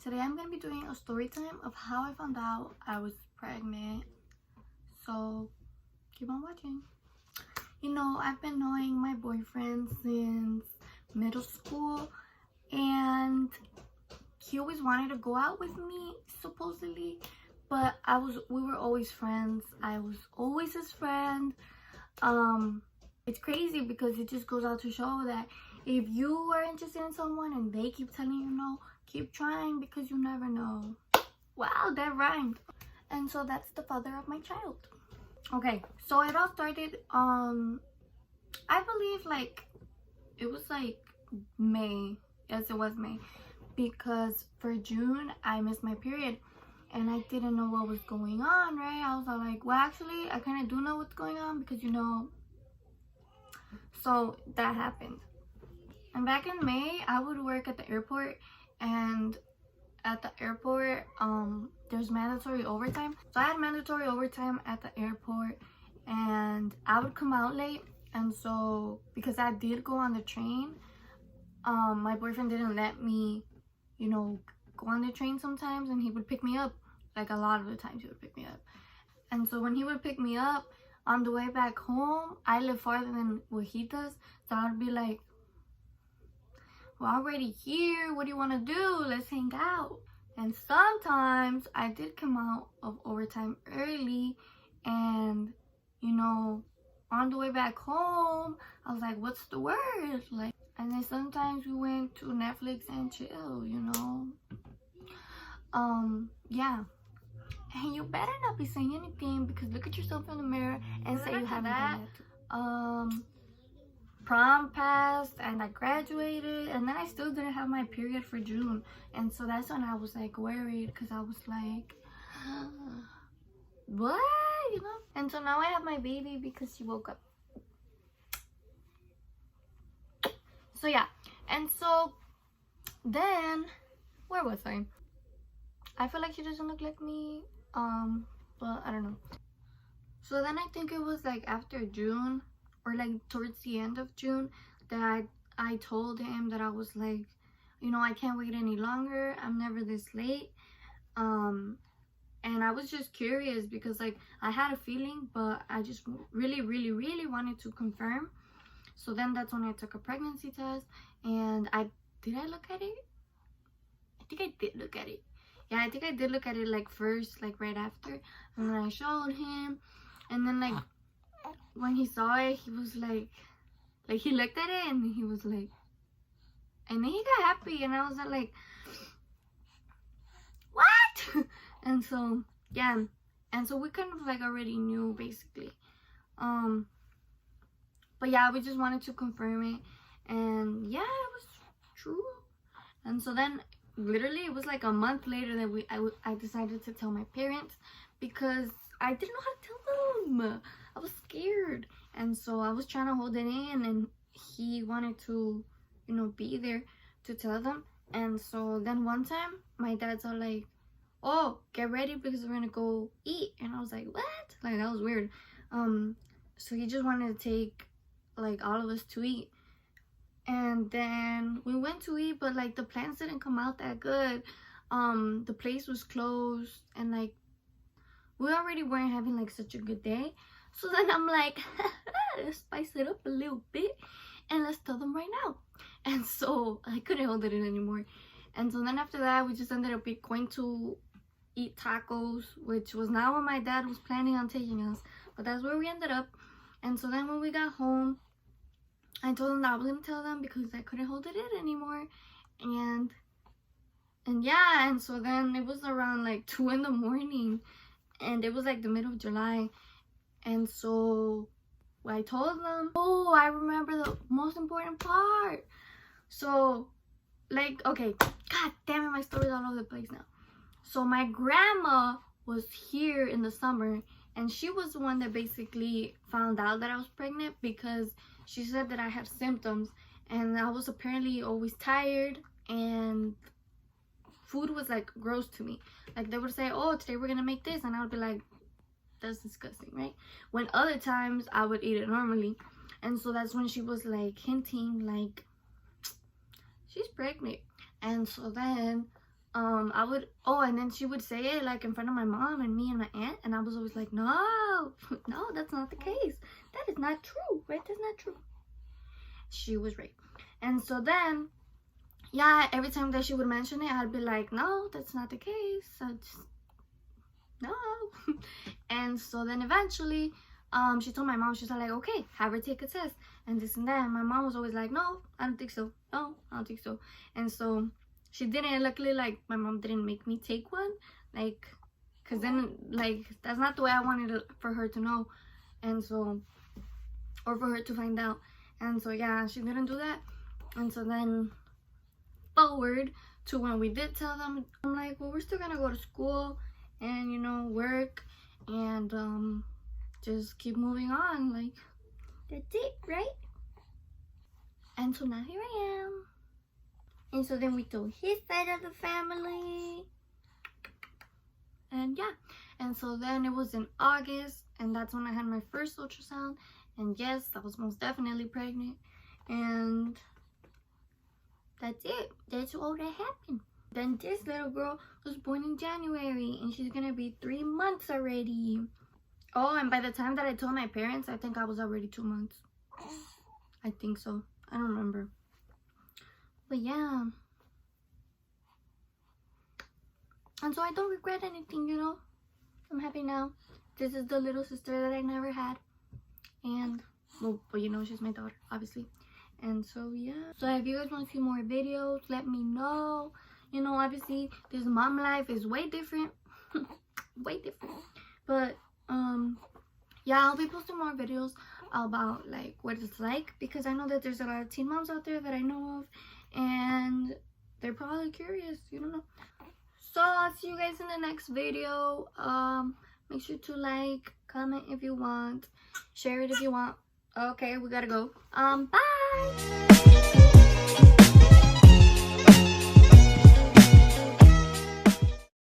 Today I'm going to be doing a story time of how I found out I was pregnant. So keep on watching. You know, I've been knowing my boyfriend since middle school, and he always wanted to go out with me, supposedly, but we were always friends. I was always his friend. It's crazy because it just goes out to show that if you are interested in someone and they keep telling you no, keep trying because you never know. Wow, that rhymed. And so that's the father of my child. Okay, so it all started I believe it was May. Yes, it was May, because for June I missed my period and I didn't know what was going on, right? I was all like, well, actually I kind of do know what's going on because so that happened. And back in May I would work at the airport, and at the airport there's mandatory overtime. So I had mandatory overtime at the airport, and I would come out late. And so because I did go on the train, my boyfriend didn't let me go on the train sometimes, and he would pick me up. Like, a lot of the times he would pick me up. And so when he would pick me up on the way back home, I live farther than what he does, so I would be like, we're already here, what do you want to do? Let's hang out. And sometimes I did come out of overtime early, and on the way back home I was like, what's the word? And then sometimes we went to Netflix and chill, yeah. And you better not be saying anything, because look at yourself in the mirror and say you haven't done that. Prom passed and I graduated, and then I still didn't have my period for June. And so that's when I was worried, because I was like, what? And so now I have my baby because she woke up. So yeah, and so then, where was I? I feel like she doesn't look like me, but I don't know. So then I think it was after June, or towards the end of June, that I told him that I was I can't wait any longer. I'm never this late. And I was just curious because I had a feeling, but I just really, really, really wanted to confirm. So then that's when I took a pregnancy test, and did I look at it? I think I did look at it. Yeah, I think I did look at it first, right after, and then I showed him, and then when he saw it, he was he looked at it and he was and then he got happy, and I was what? And so yeah, and so we kind of already knew, basically. But yeah, we just wanted to confirm it, and yeah, it was true. And so then literally it was a month later that I decided to tell my parents, because I didn't know how to tell them. I was scared, and so I was trying to hold it in, and he wanted to be there to tell them. And so then one time my dad's all oh, get ready because we're gonna go eat. And I was like, what? That was weird. So he just wanted to take all of us to eat, and then we went to eat, but the plans didn't come out that good. The place was closed, and we already weren't having such a good day. So then I'm let's spice it up a little bit and let's tell them right now. And so I couldn't hold it in anymore. And so then after that, we just ended up going to eat tacos, which was not what my dad was planning on taking us, but that's where we ended up. And so then when we got home, I told them that I was gonna tell them because I couldn't hold it in anymore. And yeah, and so then it was around 2 in the morning, and it was the middle of July. And so I told them, oh, I remember the most important part. So okay, god damn it, my story's all over the place now. So my grandma was here in the summer, and she was the one that basically found out that I was pregnant, because she said that I had symptoms, and I was apparently always tired, and food was gross to me. They would say, oh, today we're gonna make this, and I would be like, that's disgusting, right? When other times I would eat it normally. And so that's when she was hinting she's pregnant. And so then I would, oh, and then she would say it like in front of my mom and me and my aunt, and I was always like, no, no, that's not the case. That is not true, right? That's not true. She was right. And so then, yeah, every time that she would mention it, I'd be like, no, that's not the case. I just, no. And so then eventually, she told my mom, she's like, okay, have her take a test and this and that. And my mom was always like, no, I don't think so. No, I don't think so. And so she didn't. Luckily, like, my mom didn't make me take one, like, because then, like, that's not the way I wanted it for her to know. And so, or for her to find out. And so, yeah, she didn't do that. And so then forward to when we did tell them, I'm like, well, we're still gonna go to school and, you know, work and just keep moving on. Like, that's it, right? And so now here I am. And so then we told his side of the family. And yeah. And so then it was in August. And that's when I had my first ultrasound. And yes, I was most definitely pregnant. And that's it. That's all that happened. Then this little girl was born in January. And she's going to be 3 months already. Oh, and by the time that I told my parents, I think I was already 2 months. I think so. I don't remember. But yeah. And so I don't regret anything, you know. I'm happy now. This is the little sister that I never had. And, well, but you know, she's my daughter, obviously. And so, yeah. So if you guys want to see more videos, let me know. You know, obviously, this mom life is way different. Way different. But, yeah, I'll be posting more videos about, like, what it's like. Because I know that there's a lot of teen moms out there that I know of. And they're probably curious. You don't know. So, I'll see you guys in the next video. Make sure to like, comment if you want. Share it if you want. Okay, we gotta go. Bye!